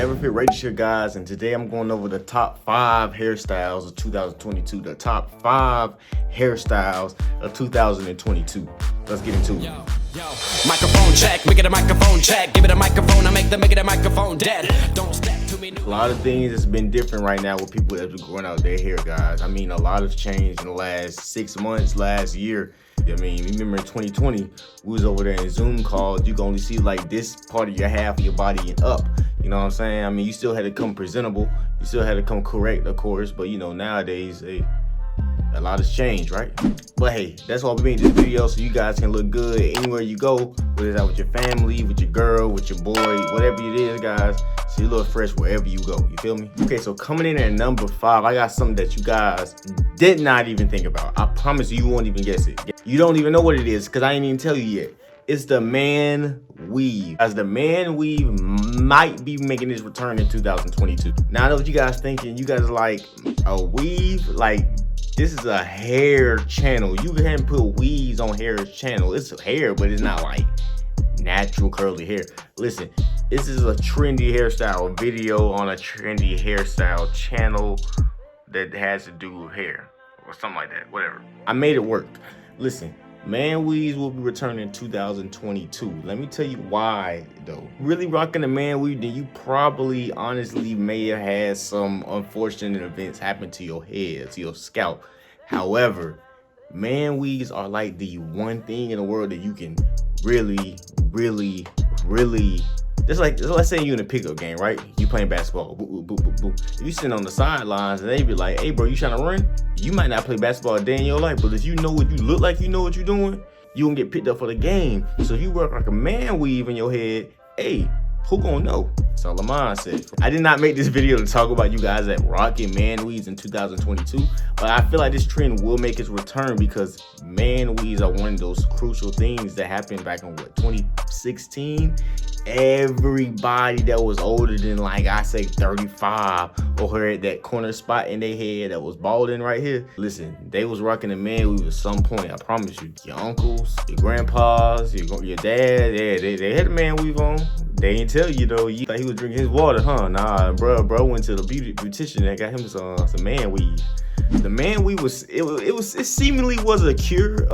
Never Fit Radio Shit, guys, and today I'm going over the top 5 hairstyles of 2022. The top 5 hairstyles of 2022. Let's get into it. Yo, microphone check, make it a microphone check. Give it a microphone, I make it a microphone dead. Don't step to me. A lot of things has been different right now with people that's been growing out their hair, guys. I mean, a lot has changed in the last 6 months, last year. I mean, remember in 2020, we was over there in Zoom calls. You can only see like this part of your half of your body and up. You know what I'm saying? I mean, you still had to come presentable. You still had to come correct, of course. But, you know, nowadays, a lot has changed, right? But, hey, that's why we made this video, so you guys can look good anywhere you go. Whether it's out with your family, with your girl, with your boy, whatever it is, guys. So you look fresh wherever you go. You feel me? Okay, so coming in at number 5, I got something that you guys did not even think about. I promise you won't even guess it. You don't even know what it is because I ain't even tell you yet. It's the man weave. As the man weave might be making its return in 2022. Now I know what you guys thinking. You guys are like, a weave? Like, this is a hair channel. You can't put weaves on hair's channel. It's hair, but it's not like natural curly hair. Listen, this is a trendy hairstyle video on a trendy hairstyle channel that has to do with hair or something like that, whatever. I made it work. Listen, man weaves will be returning in 2022. Let me tell you why though. Really rocking the man weave, then you probably honestly may have had some unfortunate events happen to your head, to your scalp. However, man weaves are like the one thing in the world that you can really just like, let's say you in a pickup game, right? You playing basketball, boop, boop, boop, boop. If you sitting on the sidelines and they be like, hey bro, you trying to run? You might not play basketball a day in your life, but if you know what you look like, you know what you're doing, you gonna get picked up for the game. So if you work like a man weave in your head, hey, who gonna know? That's all Lamont said. I did not make this video to talk about you guys that rocking man weaves in 2022, but I feel like this trend will make its return because man weaves are one of those crucial things that happened back in what, 2016? Everybody that was older than, like, I say 35 or had that corner spot in their head that was balding right here, listen, they was rocking the man weave at some point. I promise you. Your uncles, your grandpas, your dad, yeah, they had the man weave on. They ain't tell you though. You thought he was drinking his water, huh? Nah, bro went to the beautician and got him some man weave. The man weave it seemingly was a cure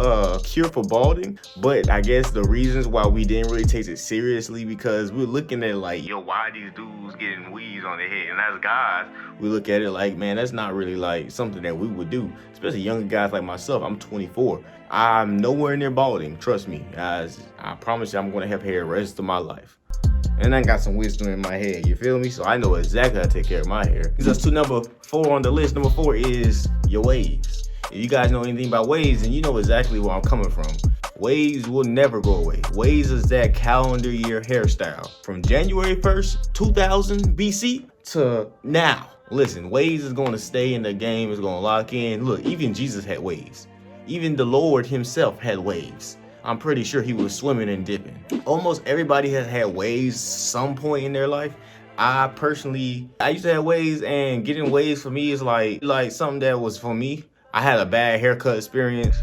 for balding, but I guess the reasons why we didn't really take it seriously because we're looking at it like, yo, why are these dudes getting weaves on their head? And as guys, we look at it like, man, that's not really like something that we would do, especially younger guys like myself. I'm 24. I'm nowhere near balding. Trust me, guys. I promise you, I'm gonna have hair the rest of my life. And I got some wisdom in my head, you feel me? So I know exactly how to take care of my hair. That's to number 4 on the list. Number 4 is your waves. If you guys know anything about waves, then you know exactly where I'm coming from. Waves will never go away. Waves is that calendar year hairstyle. From January 1st, 2000 BC to now. Listen, waves is going to stay in the game, it's going to lock in. Look, even Jesus had waves. Even the Lord himself had waves. I'm pretty sure he was swimming and dipping. Almost everybody has had waves some point in their life. I used to have waves, and getting waves for me is like something that was for me. I had a bad haircut experience.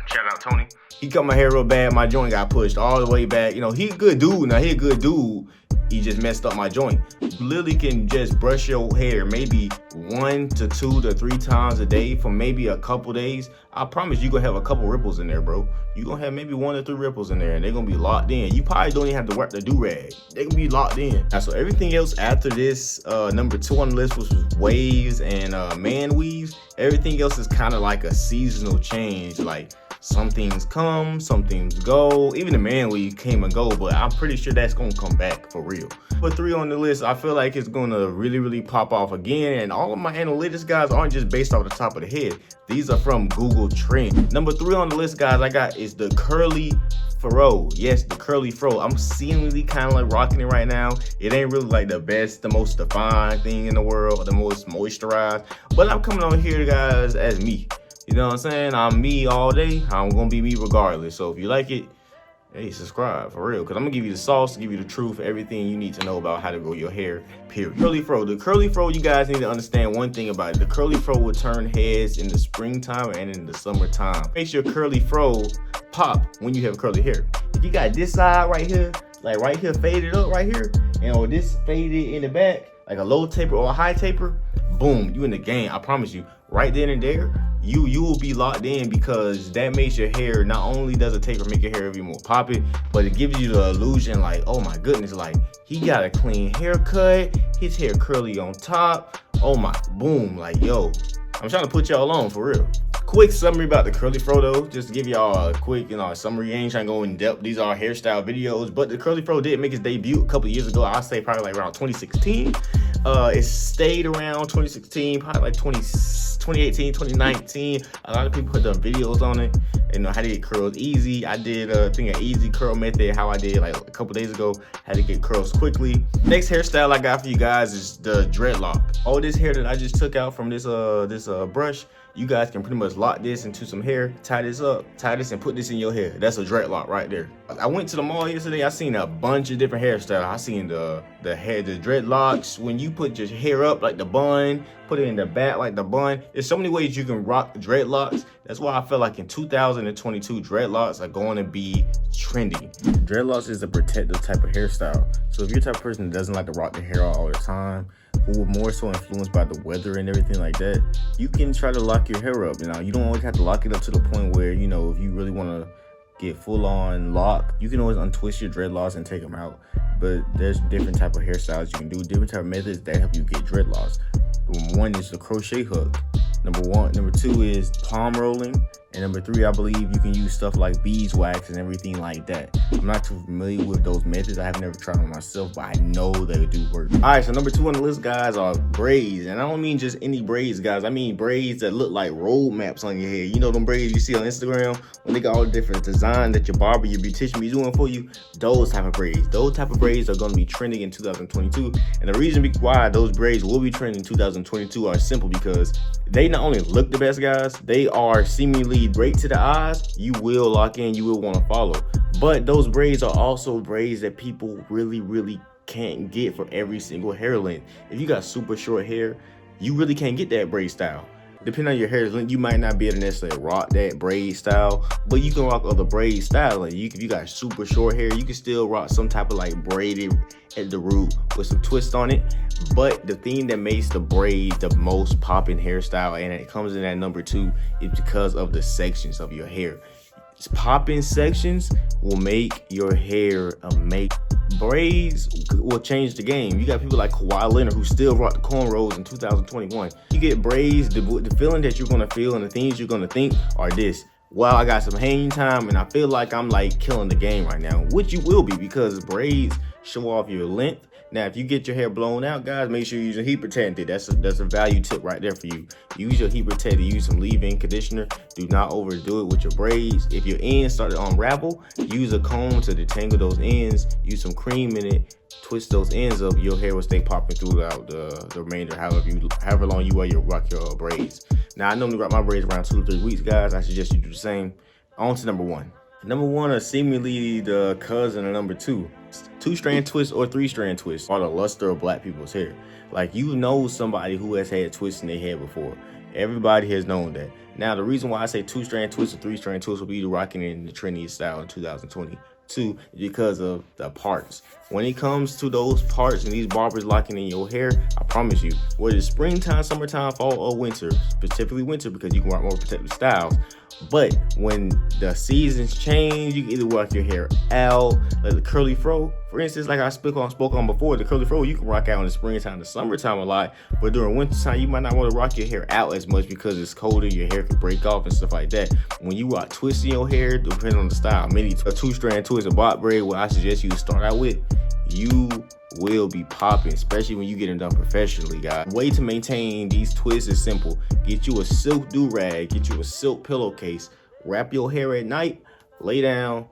Shout out Tony. He cut my hair real bad. My joint got pushed all the way back. You know, he a good dude. Now he a good dude. He just messed up my joint. You literally can just brush your hair maybe 1 to 2 to 3 times a day for maybe a couple days. I promise you gonna have a couple ripples in there, bro. You gonna have maybe 1 or 3 ripples in there, and they're gonna be locked in. You probably don't even have to work the do-rag. They can be locked in. Now, so everything else after this, number 2 on the list was waves and man weaves. Everything else is kind of like a seasonal change. Like, some things come, some things go. Even the man weave came and go, but I'm pretty sure that's gonna come back for real. But 3 on the list, I feel like it's gonna really pop off again. And all of my analytics, guys, aren't just based off the top of the head. These are from Google Trends. Number 3 on the list, guys, I got is the curly fro. Yes, the curly fro. I'm seemingly kind of like rocking it right now. It ain't really like the best, the most defined thing in the world, the most moisturized. But I'm coming on here, guys, as me. You know what I'm saying? I'm me all day. I'm gonna be me regardless. So if you like it, hey, subscribe for real. Because I'm gonna give you the sauce, give you the truth, everything you need to know about how to grow your hair, period. Curly fro. The curly fro, you guys need to understand one thing about it. The curly fro will turn heads in the springtime and in the summertime. Makes your curly fro pop when you have curly hair. If you got this side right here, like right here faded up right here, and or this faded in the back, like a low taper or a high taper, boom, you in the game. I promise you, right then and there, you will be locked in, because that makes your hair, not only does a taper make your hair even more poppy, but it gives you the illusion like, oh my goodness, like he got a clean haircut, his hair curly on top, oh my, boom, like yo, I'm trying to put y'all on for real. Quick summary about the curly fro though, just to give y'all a quick, summary. I ain't trying to go in depth. These are hairstyle videos, but the curly fro did make its debut a couple years ago. I'll say probably like around 2016. It stayed around 2016, probably like 2018, 2019. A lot of people put done videos on it, how to get curls easy. I did a thing, an easy curl method, how I did like a couple days ago, how to get curls quickly. Next hairstyle I got for you guys is the dreadlock. All this hair that I just took out from this brush, you guys can pretty much lock this into some hair, tie this up, and put this in your hair. That's a dreadlock right there. I went to the mall yesterday. I seen a bunch of different hairstyles. I seen the dreadlocks. When you put your hair up like the bun, put it in the back like the bun. There's so many ways you can rock dreadlocks. That's why I feel like in 2022, dreadlocks are going to be trendy. Dreadlocks is a protective type of hairstyle. So if you're the type of person that doesn't like to rock their hair out all the time, who are more so influenced by the weather and everything like that, you can try to lock your hair up. You don't always have to lock it up to the point where, if you really want to get full on lock, you can always untwist your dreadlocks and take them out. But there's different type of hairstyles you can do, different type of methods that help you get dreadlocks. One is the crochet hook. Number two is palm rolling. And number three, I believe you can use stuff like beeswax and everything like that. I'm not too familiar with those methods. I have never tried them myself, but I know they do work. All right, so number two on the list, guys, are braids. And I don't mean just any braids, guys. I mean braids that look like road maps on your head. You know them braids you see on Instagram when they got all the different designs that your barber, your beautician be doing for you? Those type of braids. Those type of braids are going to be trending in 2022. And the reason why those braids will be trending in 2022 are simple, because they not only look the best, guys, they are seemingly great to the eyes. You will lock in, you will want to follow. But those braids are also braids that people really can't get for every single hair length. If you got super short hair, you really can't get that braid style. Depending on your hair length, you might not be able to necessarily rock that braid style, but you can rock other braid styles. Like if you got super short hair, you can still rock some type of like braided at the root with some twist on it. But the thing that makes the braid the most popping hairstyle, and it comes in at number two, is because of the sections of your hair. Popping sections will make your hair amazing. Braids will change the game. You got people like Kawhi Leonard who still rock the cornrows in 2021. You get braids, the feeling that you're gonna feel and the things you're gonna think are this: wow, I got some hanging time and I feel like I'm like killing the game right now, which you will be, because braids show off your length. Now, if you get your hair blown out, guys, make sure you use a heat protectant. That's a value tip right there for you. Use your heat protectant. Use some leave-in conditioner. Do not overdo it with your braids. If your ends start to unravel, use a comb to detangle those ends. Use some cream in it. Twist those ends up. Your hair will stay popping throughout the remainder, however long you rock your braids. Now, I normally rock my braids around 2 to 3 weeks, guys. I suggest you do the same. On to number one. Number one are seemingly the cousin of number two. 2-strand twist or 3-strand twist are the luster of black people's hair. Like, somebody who has had twists in their hair before. Everybody has known that. Now, the reason why I say 2-strand twist or 3-strand twist will be rocking in the trendy style in 2022 is because of the parts. When it comes to those parts and these barbers locking in your hair, I promise you, whether it's springtime, summertime, fall, or winter, specifically winter because you can rock more protective styles. But when the seasons change, you can either rock your hair out, like the curly fro. For instance, like I spoke on before, the curly fro you can rock out in the springtime, the summertime a lot. But during wintertime, you might not want to rock your hair out as much because it's colder, your hair can break off and stuff like that. When you rock twists in your hair, depending on the style, maybe a 2-strand twist, a bob braid, what I suggest you to start out with, you will be popping, especially when you get them done professionally, guys. The way to maintain these twists is simple. Get you a silk do-rag, get you a silk pillowcase, wrap your hair at night, lay down,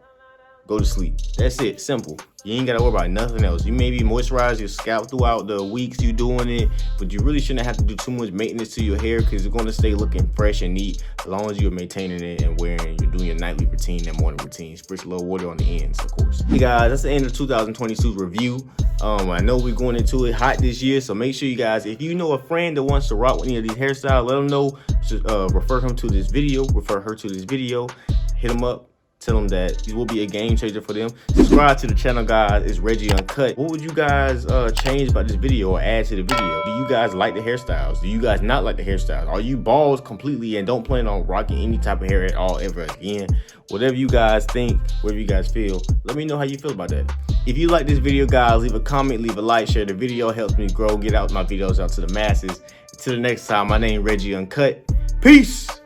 go to sleep. That's it, simple. You ain't gotta worry about nothing else. You maybe moisturize your scalp throughout the weeks you doing it, but you really shouldn't have to do too much maintenance to your hair because it's gonna stay looking fresh and neat as long as you're maintaining it and you're doing your nightly routine and morning routine. Spritz a little water on the ends, of course. Hey guys, that's the end of 2022 review. I know we're going into it hot this year, so make sure you guys, if you know a friend that wants to rock any of these hairstyles, let them know. Refer him to this video, refer her to this video, hit them up. Tell them that it will be a game changer for them. Subscribe to the channel, guys. It's Reggie Uncut. What would you guys change about this video or add to the video? Do you guys like the hairstyles? Do you guys not like the hairstyles? Are you bald completely and don't plan on rocking any type of hair at all ever again? Whatever you guys think, whatever you guys feel, let me know how you feel about that. If you like this video, guys, leave a comment, leave a like, share the video. It helps me grow, get out my videos out to the masses. Until the next time, my name is Reggie Uncut. Peace!